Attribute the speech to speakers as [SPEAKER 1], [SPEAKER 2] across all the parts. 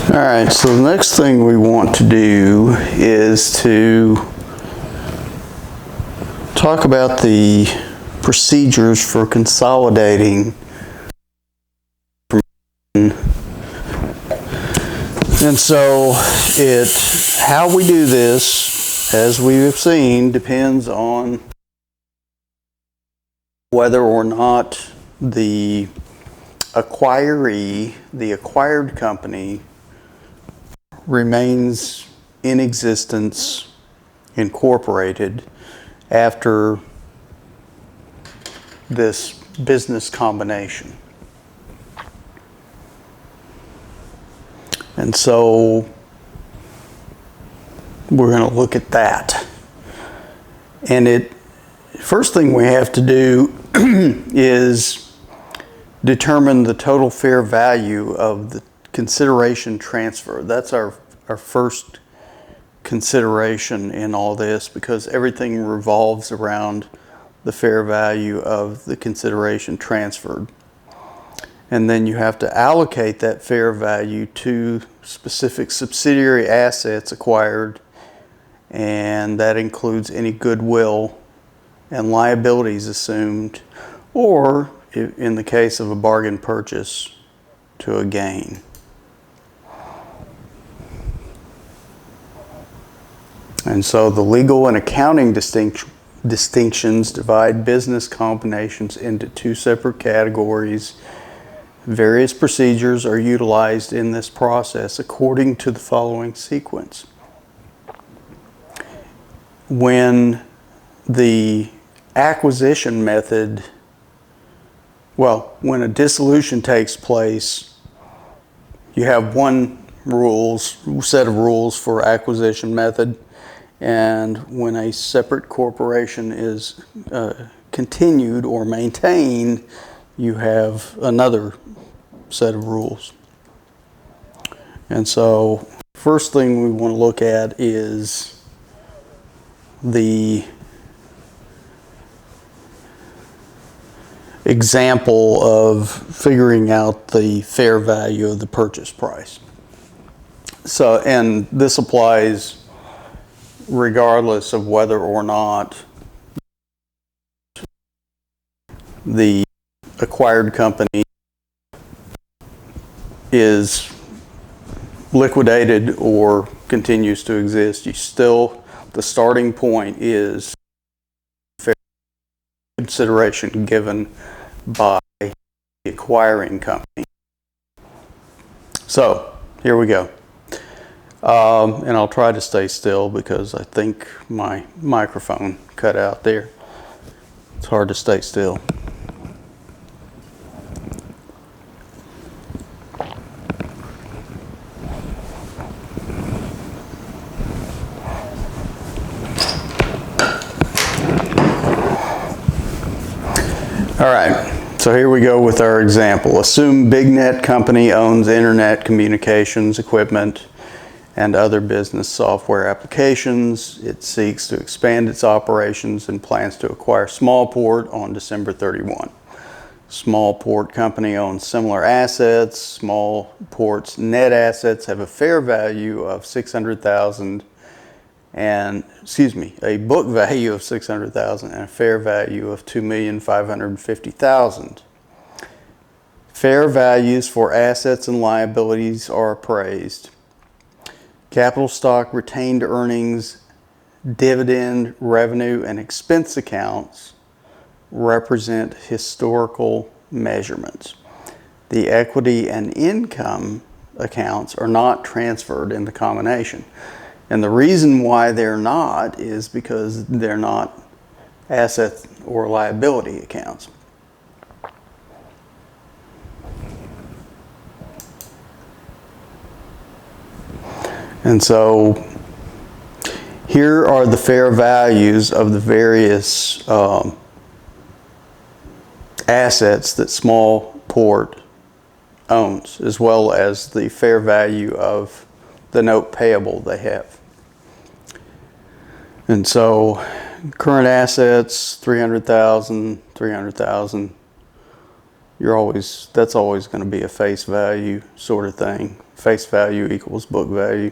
[SPEAKER 1] All right, so the next thing we want to do is to talk about the procedures for consolidating. And so how we do this, as we have seen, depends on whether or not the acquiree, the acquired company, remains in existence, incorporated, after this business combination. And so we're going to look at that. And first thing we have to do is determine the total fair value of the consideration transfer. That's our first consideration in all this, because everything revolves around the fair value of the consideration transferred. And then you have to allocate that fair value to specific subsidiary assets acquired, and that includes any goodwill and liabilities assumed, or in the case of a bargain purchase, to a gain. And so the legal and accounting distinctions divide business combinations into two separate categories. Various procedures are utilized in this process according to the following sequence. When the acquisition method, when a dissolution takes place, you have one set of rules for acquisition method, and when a separate corporation is continued or maintained, you have another set of rules. And so first thing we want to look at is the example of figuring out the fair value of the purchase price. So, and this applies regardless of whether or not the acquired company is liquidated or continues to exist. The starting point is fair consideration given by the acquiring company. So here we go. And I'll try to stay still because I think my microphone cut out there. It's hard to stay still. All right, so here we go with our example. Assume BigNet Company owns internet communications equipment and other business software applications. It seeks to expand its operations and plans to acquire Smallport on December 31. Smallport Company owns similar assets. Smallport's net assets have a fair value of $600,000 a book value of $600,000 and a fair value of $2,550,000. Fair values for assets and liabilities are appraised. Capital stock, retained earnings, dividend, revenue, and expense accounts represent historical measurements. The equity and income accounts are not transferred in the combination. And the reason why they're not is because they're not asset or liability accounts. And so here are the fair values of the various assets that Smallport owns, as well as the fair value of the note payable they have. And so current assets, $300,000. That's always going to be a face value sort of thing. face value equals book value.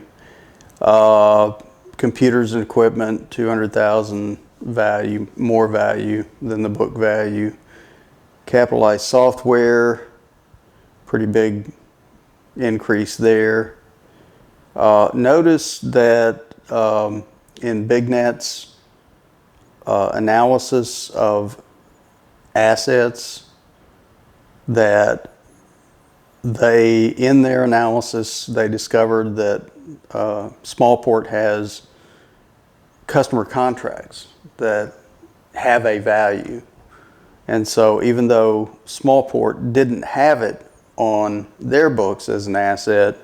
[SPEAKER 1] Computers and equipment, 200,000 value, more value than the book value. Capitalized software, pretty big increase there. Notice that in BigNet's analysis of assets, that in their analysis, they discovered that Smallport has customer contracts that have a value. And so even though Smallport didn't have it on their books as an asset,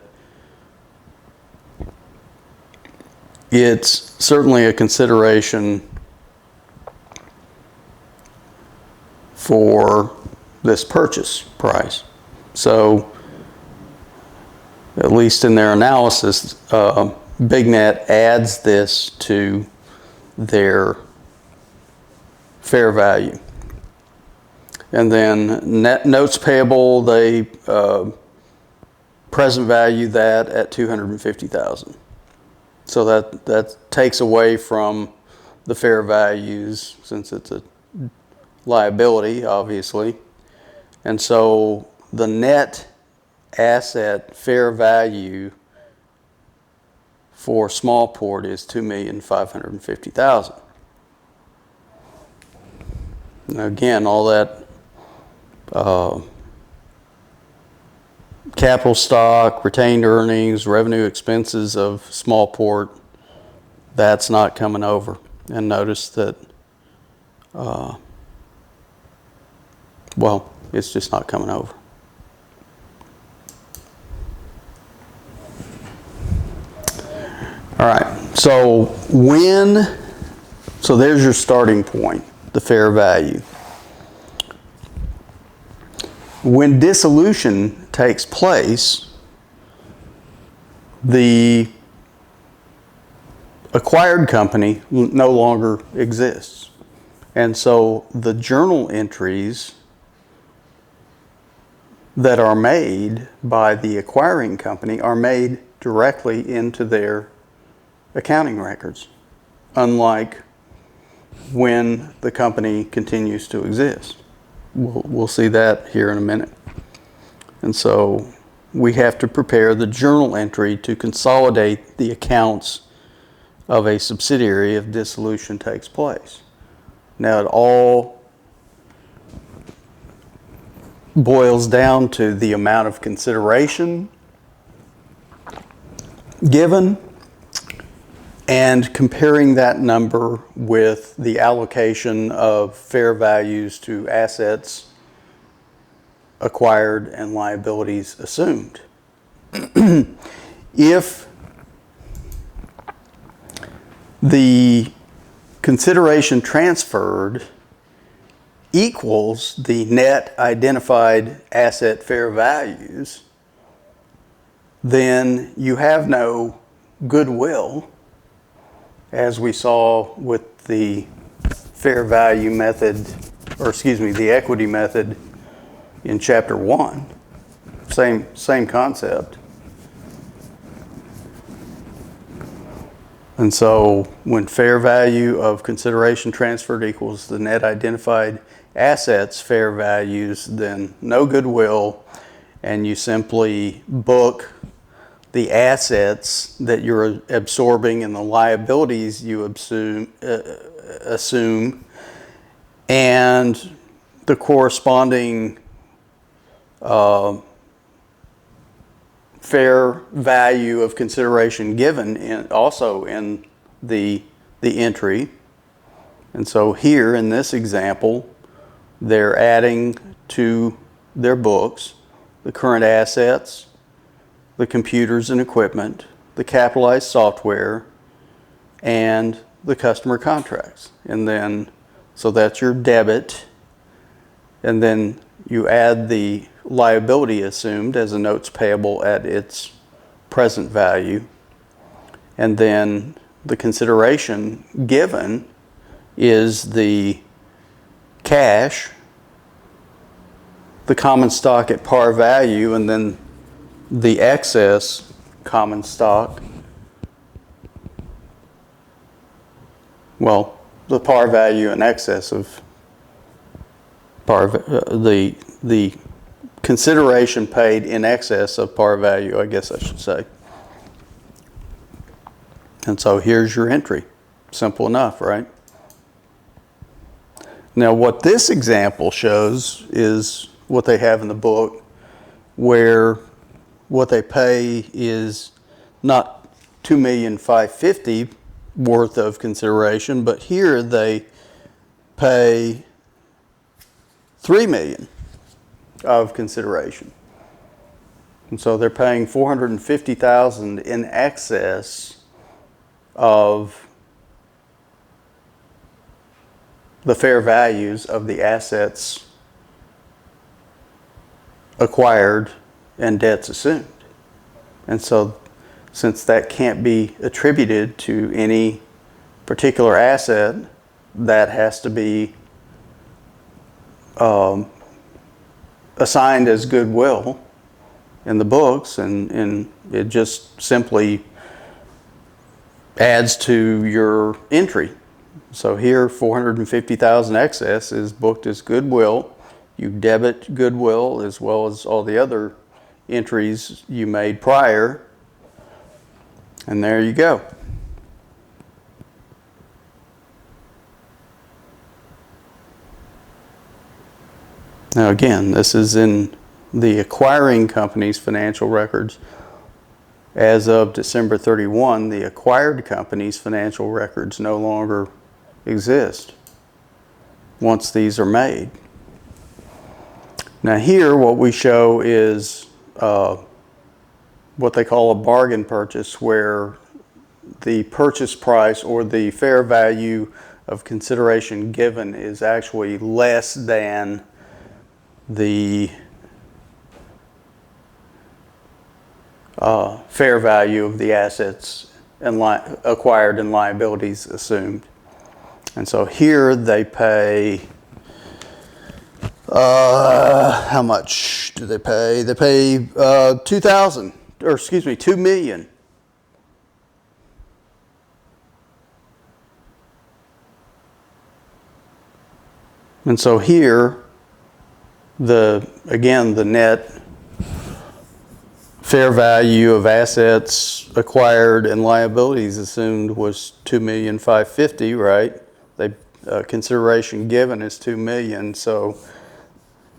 [SPEAKER 1] it's certainly a consideration for this purchase price. So at least in their analysis, BigNet adds this to their fair value. And then net notes payable, they present value that at $250,000. So that takes away from the fair values, since it's a liability, obviously. And so the net asset fair value for Smallport is $2,550,000. Now again, all that capital stock, retained earnings, revenue expenses of Smallport, that's not coming over. And notice that, well, it's just not coming over. All right, so there's your starting point, the fair value. When dissolution takes place, the acquired company no longer exists. And so the journal entries that are made by the acquiring company are made directly into their accounting records, unlike when the company continues to exist. We'll see that here in a minute. And so we have to prepare the journal entry to consolidate the accounts of a subsidiary if dissolution takes place. Now it all boils down to the amount of consideration given and comparing that number with the allocation of fair values to assets acquired and liabilities assumed. If the consideration transferred equals the net identified asset fair values, then you have no goodwill, as we saw with the fair value method, or excuse me, the equity method in chapter 1. Same concept. And so when fair value of consideration transferred equals the net identified assets fair values, then no goodwill, and you simply book the assets that you're absorbing and the liabilities you assume, and the corresponding fair value of consideration given also in the entry. And so here in this example, they're adding to their books the current assets, the computers and equipment, the capitalized software, and the customer contracts. And then, so that's your debit. And then you add the liability assumed as a notes payable at its present value. And then the consideration given is the cash, the common stock at par value, and then the excess common stock, well, the par value in excess of the consideration paid in excess of par value, I guess I should say. And so here's your entry. Simple enough, right? Now what this example shows is what they have in the book, where what they pay is not $2,550,000 worth of consideration, but here they pay $3 million of consideration. And so they're paying $450,000 in excess of the fair values of the assets acquired and debts assumed. And so since that can't be attributed to any particular asset, that has to be assigned as goodwill in the books, and it just simply adds to your entry. So here, $450,000 excess is booked as goodwill. You debit goodwill as well as all the other entries you made prior, and there you go. Now again, this is in the acquiring company's financial records. As of December 31, the acquired company's financial records no longer exist once these are made. Now here what we show is what they call a bargain purchase, where the purchase price or the fair value of consideration given is actually less than the fair value of the assets and acquired and liabilities assumed. And so here they pay, how much do they pay? They pay $2 million. And so here, the net fair value of assets acquired and liabilities assumed was $2,550,000, right? Consideration given is $2 million. So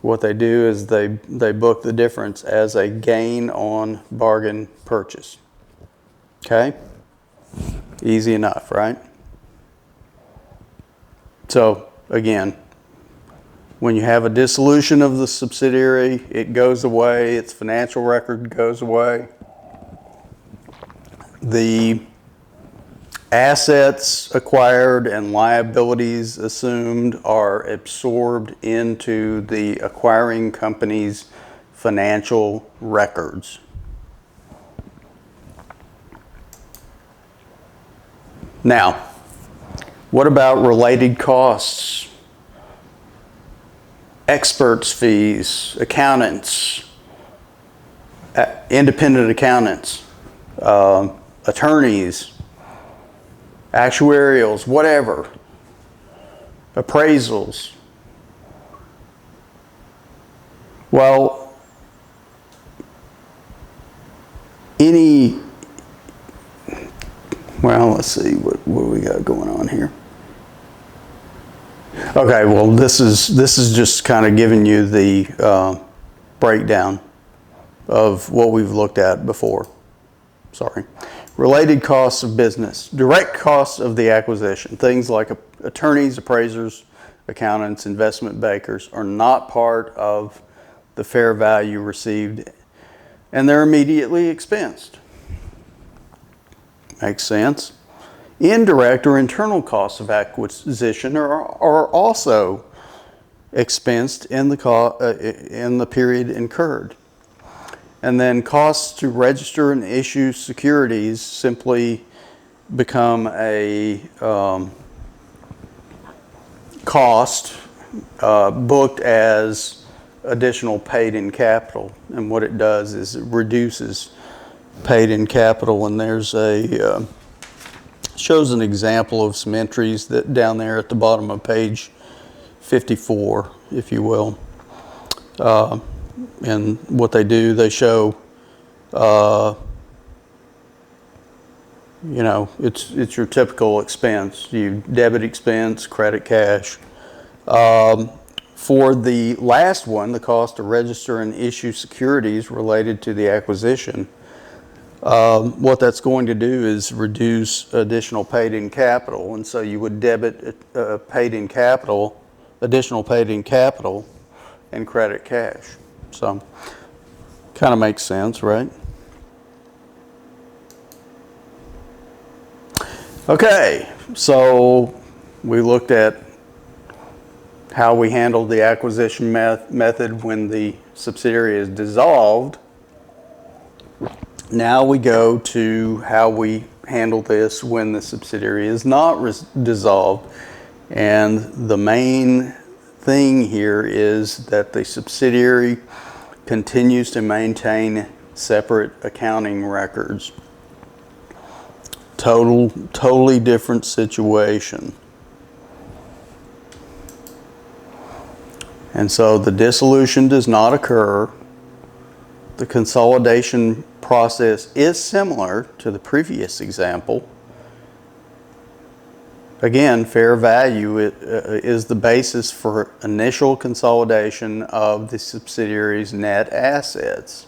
[SPEAKER 1] what they do is they book the difference as a gain on bargain purchase. Okay? Easy enough, right? So again, when you have a dissolution of the subsidiary, it goes away, its financial record goes away. The assets acquired and liabilities assumed are absorbed into the acquiring company's financial records. Now, what about related costs? Experts' fees, accountants, independent accountants, attorneys, actuarials, whatever, appraisals. Well, let's see what we got going on here. Okay, well, this is just kind of giving you the breakdown of what we've looked at before. Sorry. Related costs of business. Direct costs of the acquisition. Things like attorneys, appraisers, accountants, investment bankers are not part of the fair value received, and they're immediately expensed. Makes sense? Indirect or internal costs of acquisition are also expensed in the period incurred. And then costs to register and issue securities simply become a cost booked as additional paid-in capital, and what it does is it reduces paid-in capital. And there's a shows an example of some entries that down there at the bottom of page 54, if you will. And what they do, they show, you know, it's your typical expense. You debit expense, credit cash. For the last one, the cost to register and issue securities related to the acquisition, what that's going to do is reduce additional paid-in capital, and so you would debit paid-in capital, additional paid-in capital, and credit cash. So, kind of makes sense, right? Okay, so we looked at how we handled the acquisition method when the subsidiary is dissolved. Now we go to how we handle this when the subsidiary is not dissolved. And the main thing here is that the subsidiary continues to maintain separate accounting records. Totally different situation. And so the dissolution does not occur. The consolidation process is similar to the previous example. Again, fair value is the basis for initial consolidation of the subsidiary's net assets.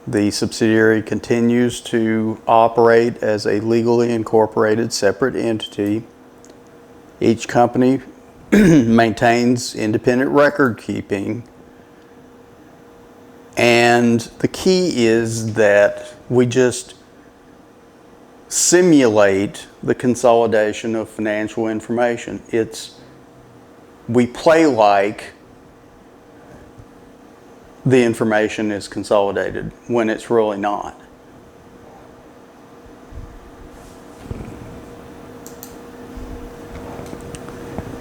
[SPEAKER 1] The subsidiary continues to operate as a legally incorporated separate entity. Each company maintains independent record keeping. And the key is that we just simulate the consolidation of financial information. We play like the information is consolidated when it's really not.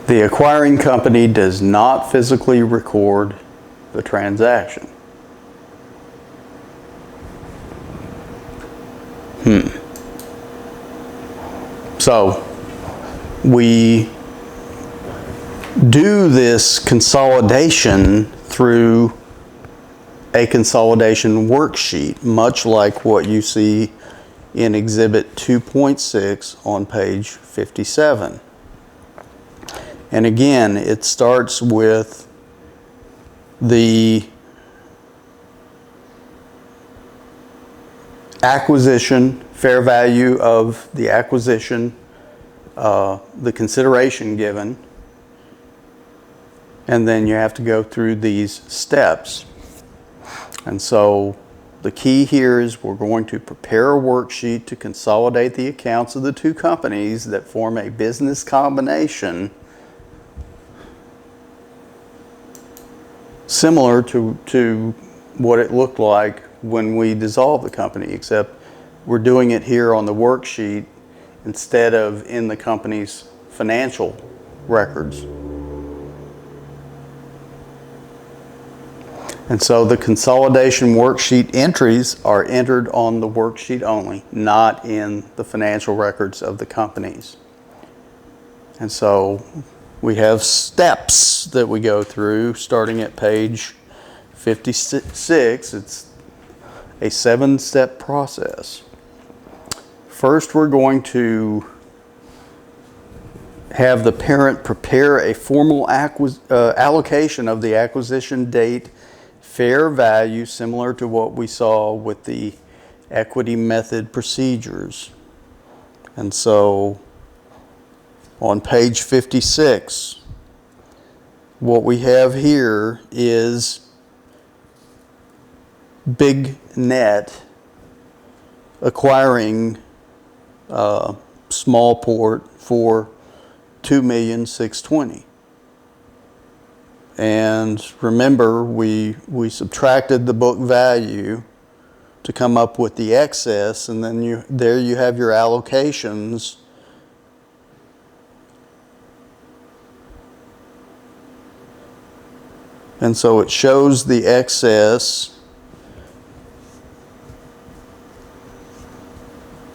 [SPEAKER 1] The acquiring company does not physically record the transaction. So we do this consolidation through a consolidation worksheet, much like what you see in Exhibit 2.6 on page 57. And again, it starts with the acquisition, fair value of the acquisition, the consideration given, and then you have to go through these steps. And so the key here is we're going to prepare a worksheet to consolidate the accounts of the two companies that form a business combination similar to what it looked like when we dissolved the company, except we're doing it here on the worksheet instead of in the company's financial records. And so the consolidation worksheet entries are entered on the worksheet only, not in the financial records of the companies. And so we have steps that we go through starting at page 56. It's a 7-step process. First, we're going to have the parent prepare a formal allocation of the acquisition date fair value, similar to what we saw with the equity method procedures. And so on page 56, what we have here is Big Net acquiring Small Port for $2,620,000. And remember, we subtracted the book value to come up with the excess, and then there you have your allocations. And so it shows the excess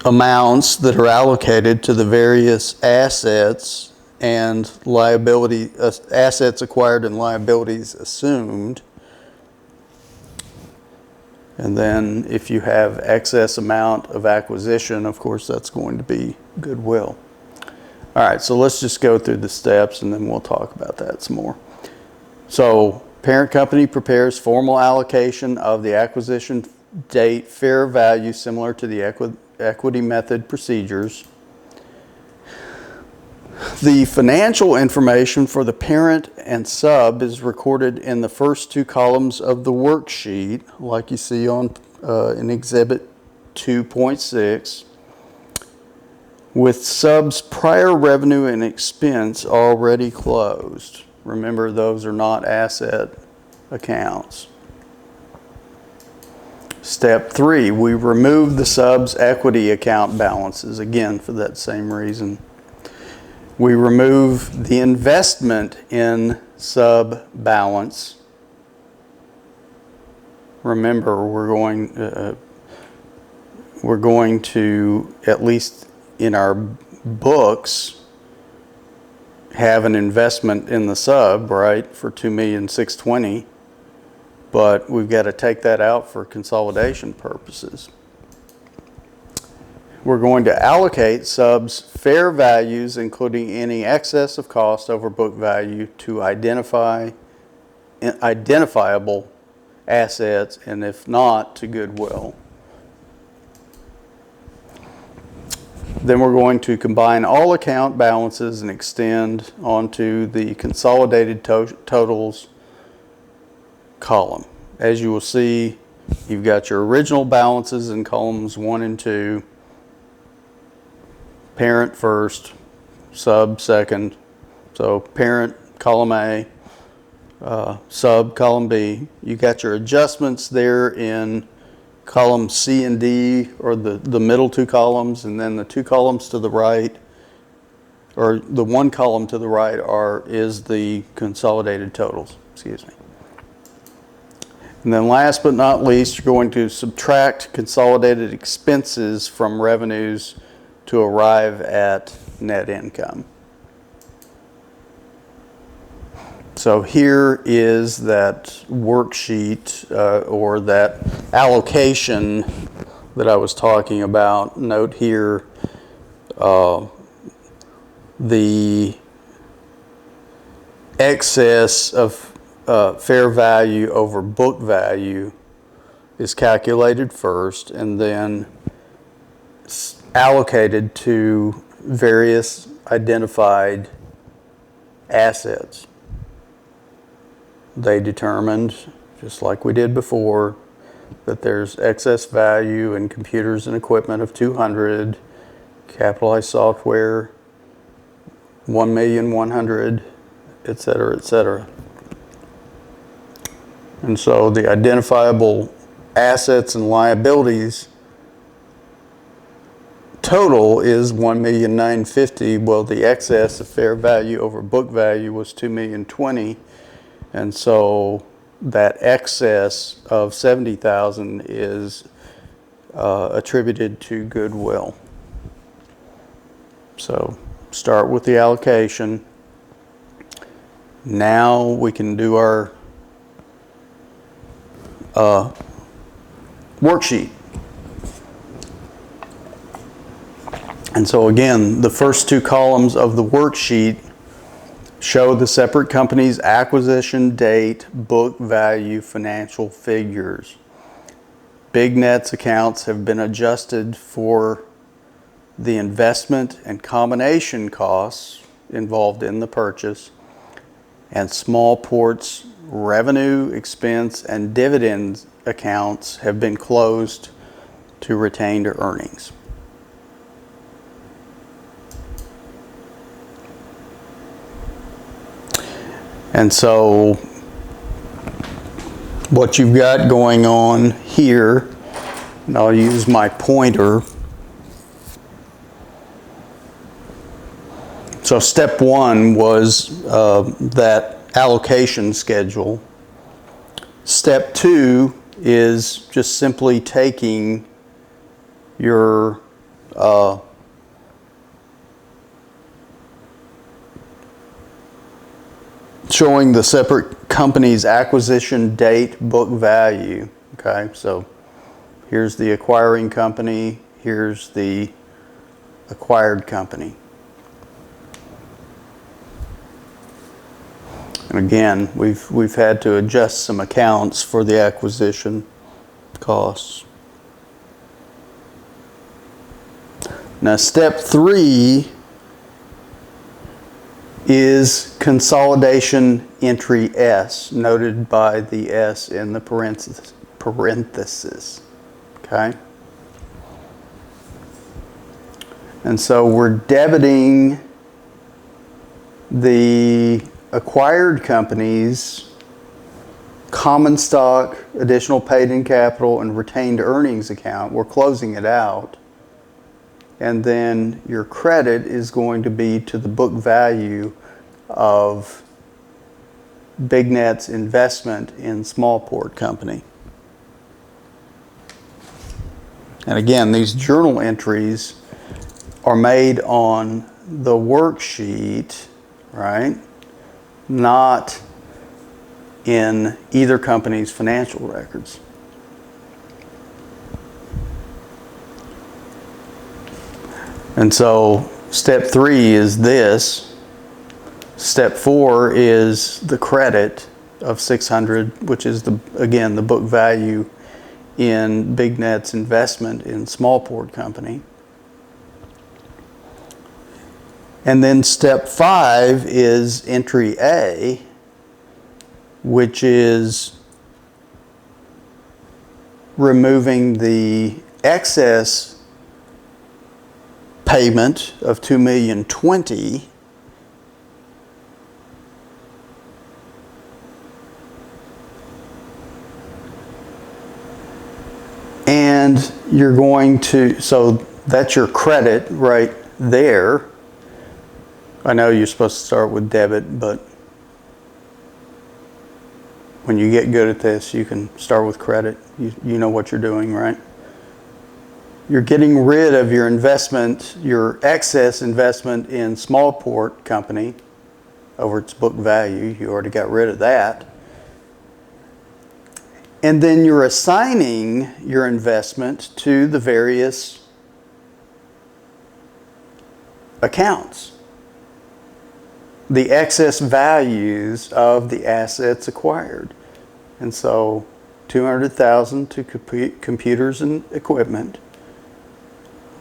[SPEAKER 1] amounts that are allocated to the various assets and liability, assets acquired and liabilities assumed. And then if you have excess amount of acquisition, of course, that's going to be goodwill. All right, so let's just go through the steps and then we'll talk about that some more. So parent company prepares formal allocation of the acquisition date fair value similar to the equity method procedures. The financial information for the parent and sub is recorded in the first two columns of the worksheet, like you see on in Exhibit 2.6, with sub's prior revenue and expense already closed. Remember, those are not asset accounts. Step 3, we remove the sub's equity account balances, again for that same reason. We remove the investment in sub balance. Remember, we're going to, at least in our books, have an investment in the sub, right, for $2,620,000, but we've got to take that out for consolidation purposes. We're going to allocate subs fair values, including any excess of cost over book value, to identifiable assets, and if not, to goodwill. Then we're going to combine all account balances and extend onto the consolidated totals column. As you will see, you've got your original balances in columns 1 and 2. Parent first, sub second. So parent column A, sub column B. You got your adjustments there in column C and D, or the middle two columns, and then the two columns to the right, or the one column to the right is the consolidated totals, excuse me. And then last but not least, you're going to subtract consolidated expenses from revenues to arrive at net income. So here is that worksheet or that allocation that I was talking about. Note here the excess of fair value over book value is calculated first and then allocated to various identified assets. They determined, just like we did before, that there's excess value in computers and equipment of $200,000, capitalized software $1,100,000, etc., etc. And so the identifiable assets and liabilities total is $1,950,000. Well, the excess of fair value over book value was $2,020,000, and so that excess of $70,000 is attributed to goodwill. So start with the allocation. Now we can do our worksheet. And so again, the first two columns of the worksheet show the separate company's acquisition date, book value, financial figures. BigNet's accounts have been adjusted for the investment and combination costs involved in the purchase, and Smallport's revenue, expense, and dividend accounts have been closed to retained earnings. And so what you've got going on here, and I'll use my pointer. So step one was that allocation schedule. Step 2 is just simply taking your showing the separate company's acquisition date book value. Okay, so here's the acquiring company, here's the acquired company. And again, we've had to adjust some accounts for the acquisition costs. Now, step 3 is consolidation entry S, noted by the S in the parenthesis. Okay? And so we're debiting the acquired company's common stock, additional paid-in capital, and retained earnings account. We're closing it out. And then your credit is going to be to the book value of BigNet's investment in Smallport Company. And again, these journal entries are made on the worksheet, right? Not in either company's financial records. And so step 3 is this. Step 4 is the credit of 600, which is again the book value in BigNet's investment in Smallport Company. And then step 5 is entry A, which is removing the excess payment of $2,020,000 and you're going to, so that's your credit right there. I know you're supposed to start with debit, but when you get good at this, you can start with credit. You know what you're doing, right? You're getting rid of your investment, your excess investment in Smallport Company over its book value. You already got rid of that. And then you're assigning your investment to the various accounts. The excess values of the assets acquired. And so $200,000 to computers and equipment,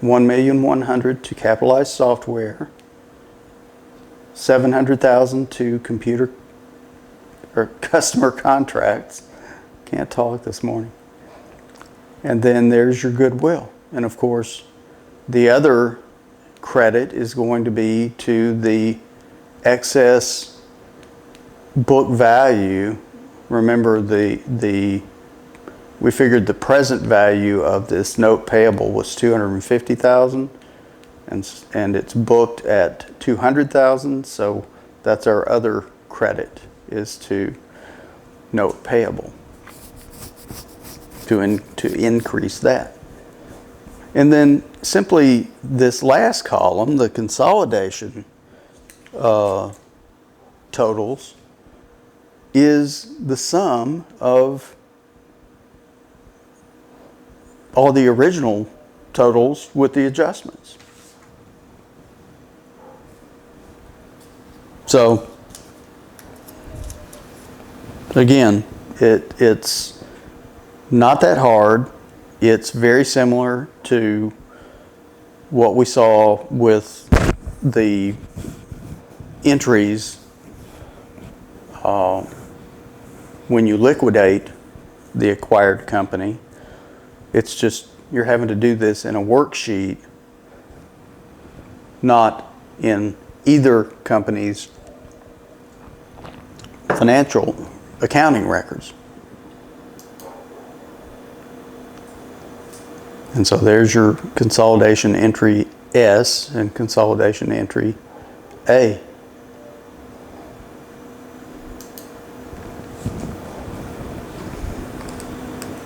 [SPEAKER 1] $1,100,000 to capitalized software, $700,000 to computer or customer contracts. Can't talk this morning. And then there's your goodwill. And of course, the other credit is going to be to the excess book value. Remember we figured the present value of this note payable was $250,000 and it's booked at $200,000, so that's our other credit, is to note payable, to increase that. And then simply this last column, the consolidation totals, is the sum of all the original totals with the adjustments. So again, it's not that hard. It's very similar to what we saw with the entries when you liquidate the acquired company. It's just you're having to do this in a worksheet, not in either company's financial accounting records. And so there's your consolidation entry S and consolidation entry A.